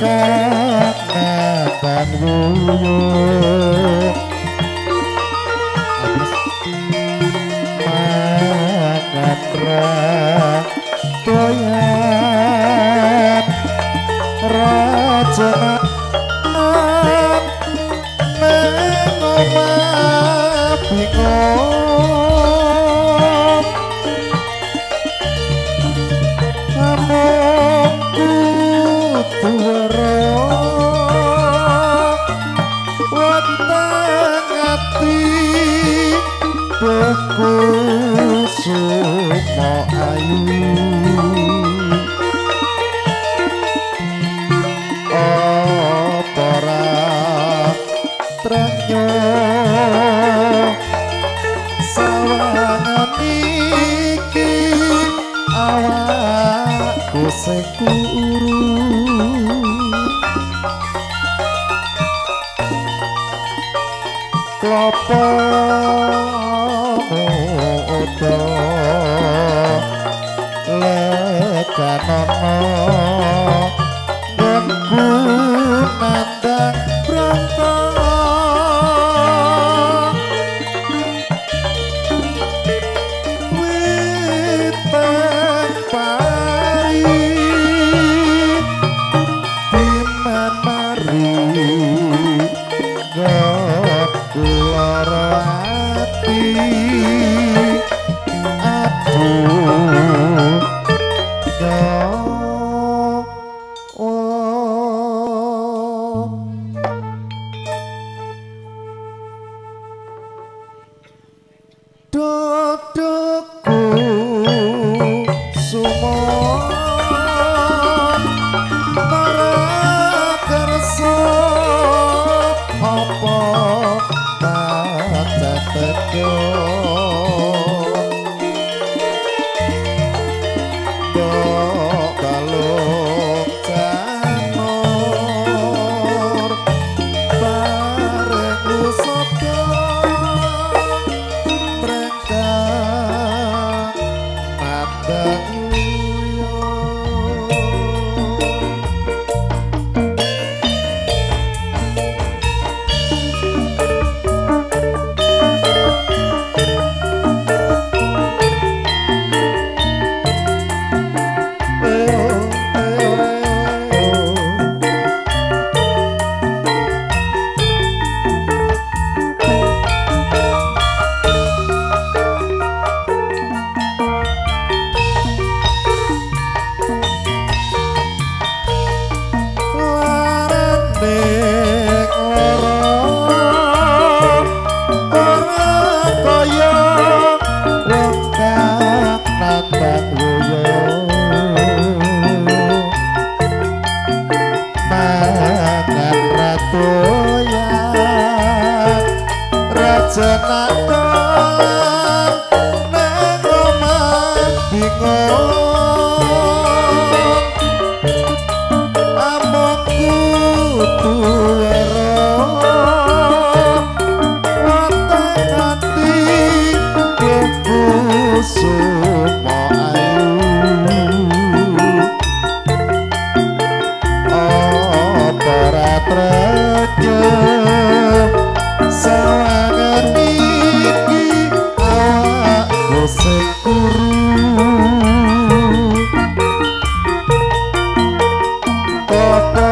kangen wuyu mangan doyan rajana nang omah bingung amungku tuwara weteng ati beku sumo ayu opora trenyo sawangan iki awakku sekuru klopo odo lekanono ngku nandang brata witeng pari diman mari lara ati aduh dodokku sumon para kersa apa teko dok kalung janur bareng usada mereka mandang jenakon nang omah bingung amokku tuwara weteng ati beku sumo ayu opora trejo sawangan iki awakku sekuru kota